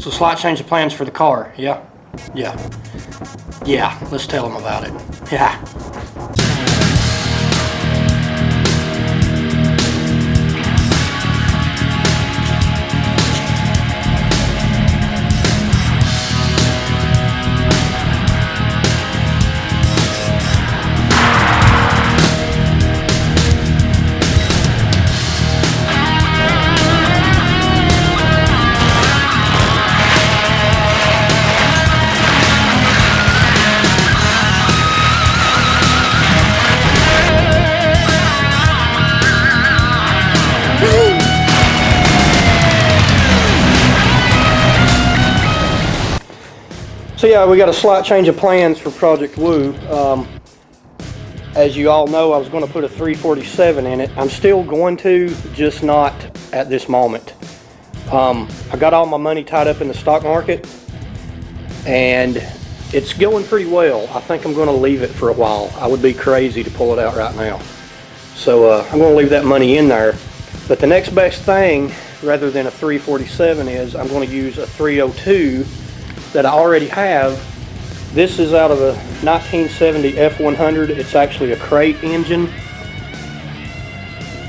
So slight change of plans for the car, yeah? Yeah. Yeah, let's tell them about it. Yeah. So yeah, we got a slight change of plans for Project Woo. As you all know, I was going to put a 347 in it. I'm still going to, just not at this moment. I got all my money tied up in the stock market, and it's going pretty well. I think I'm going to leave it for a while. I would be crazy to pull it out right now. So I'm going to leave that money in there. But the next best thing, rather than a 347, is I'm going to use a 302 that I already have. This is out of a 1970 F100. It's actually a crate engine.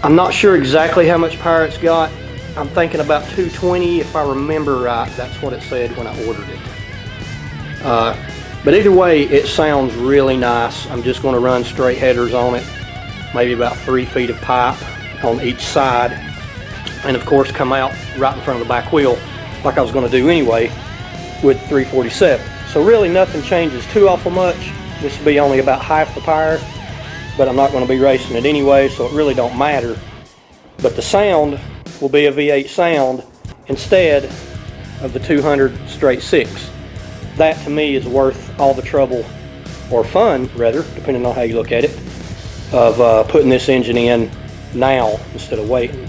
I'm not sure exactly how much power it's got. I'm thinking about 220 if I remember right. That's what it said when I ordered it. But either way, it sounds really nice. I'm just going to run straight headers on it, maybe about 3 feet of pipe on each side, and of course come out right in front of the back wheel like I was going to do anyway with 347. So really nothing changes too awful much. This will be only about half the power, but I'm not going to be racing it anyway, so it really don't matter. But the sound will be a V8 sound instead of the 200 straight 6. That to me is worth all the trouble, or fun rather, depending on how you look at it, of putting this engine in now instead of waiting.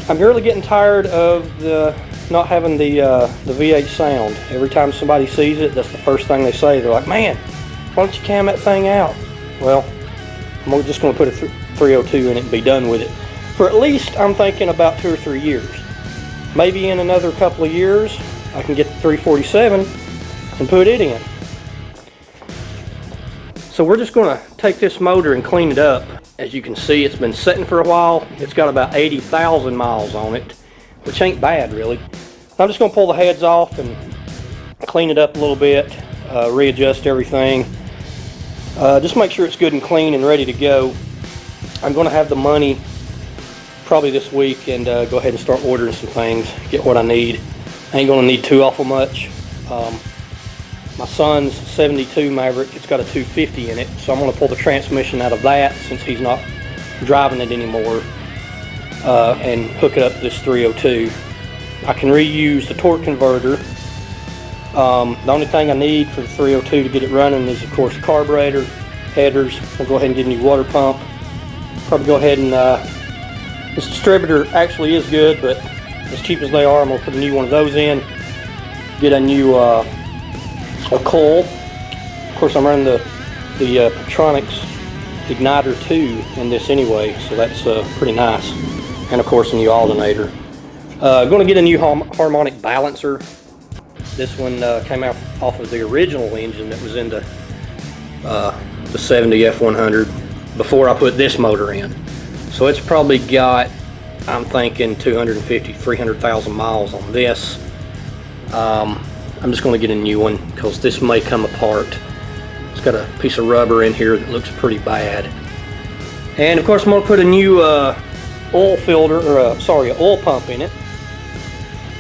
I'm really getting tired of not having the V8 sound. Every time somebody sees it, that's the first thing they say. They're like, man, why don't you cam that thing out? Well, I'm just going to put a 302 in it and be done with it. For at least, I'm thinking about 2 or 3 years. Maybe in another couple of years, I can get the 347 and put it in. So we're just going to take this motor and clean it up. As you can see, it's been sitting for a while. It's got about 80,000 miles on it, which ain't bad really. I'm just going to pull the heads off and clean it up a little bit, readjust everything. Just make sure it's good and clean and ready to go. I'm going to have the money probably this week and go ahead and start ordering some things, get what I need. I ain't going to need too awful much. My son's 72 Maverick, it's got a 250 in it, so I'm going to pull the transmission out of that since he's not driving it anymore, and hook it up to this 302. I can reuse the torque converter. The only thing I need for the 302 to get it running is, of course, the carburetor, headers. We'll go ahead and get a new water pump. Probably go ahead and, this distributor actually is good, but as cheap as they are, I'm going to put a new one of those in. Get a new a coil. Of course, I'm running the Petronix Igniter 2 in this anyway, so that's pretty nice. And of course, a new alternator. Going to get a new harmonic balancer. This one came out off of the original engine that was in the 70 F100 before I put this motor in. So it's probably got, I'm thinking 250, 300,000 miles on this. I'm just going to get a new one because this may come apart. It's got a piece of rubber in here that looks pretty bad. And of course I'm going to put a new oil filter, or sorry, an oil pump in it.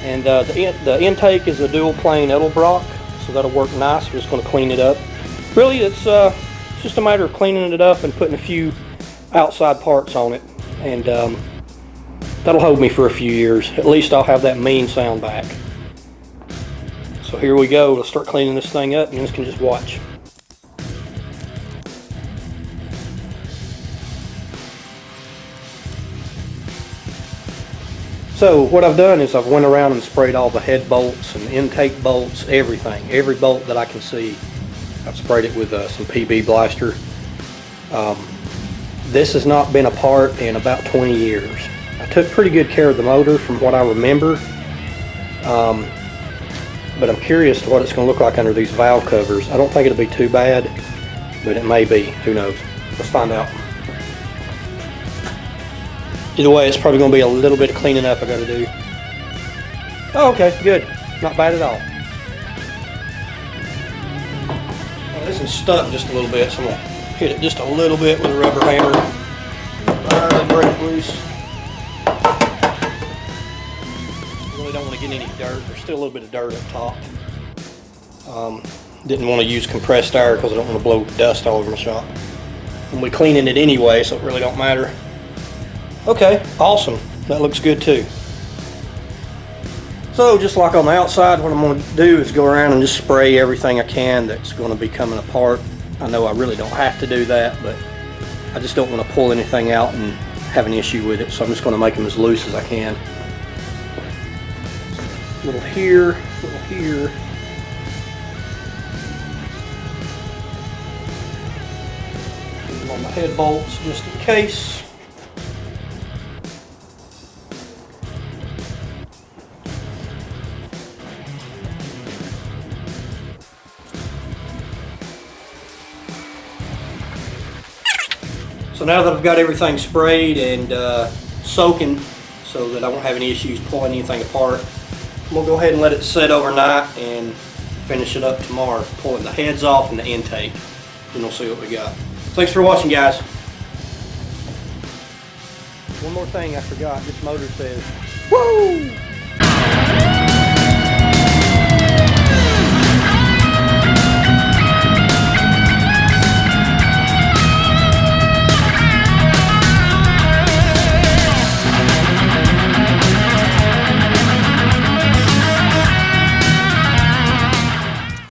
And the intake is a dual plane Edelbrock, so that'll work nice. We're just going to clean it up. Really, it's just a matter of cleaning it up and putting a few outside parts on it, and that'll hold me for a few years. At least I'll have that mean sound back. So here we go. Let's start cleaning this thing up, and you guys can just watch. So what I've done is I've went around and sprayed all the head bolts and intake bolts, everything. Every bolt that I can see, I've sprayed it with some PB Blaster. This has not been apart in about 20 years. I took pretty good care of the motor from what I remember. But I'm curious to what it's going to look like under these valve covers. I don't think it'll be too bad, but it may be. Who knows? Let's find out. Either way, it's probably going to be a little bit of cleaning up I got to do. Oh, okay, good. Not bad at all. Well, this is stuck just a little bit, so I'm going to hit it just a little bit with a rubber hammer. Barely break it loose. Really don't want to get any dirt. There's still a little bit of dirt up top. Didn't want to use compressed air because I don't want to blow dust all over my shop. And we're cleaning it anyway, so it really don't matter. Okay, awesome. That looks good too. So just like on the outside, what I'm going to do is go around and just spray everything I can that's going to be coming apart. I know I really don't have to do that, but I just don't want to pull anything out and have an issue with it, so I'm just going to make them as loose as I can. A little here, a little here. Put them on my head bolts just in case. So now that I've got everything sprayed and soaking so that I won't have any issues pulling anything apart, we'll go ahead and let it set overnight and finish it up tomorrow, pulling the heads off and the intake. Then we'll see what we got. Thanks for watching, guys. One more thing I forgot, this motor says, Woo!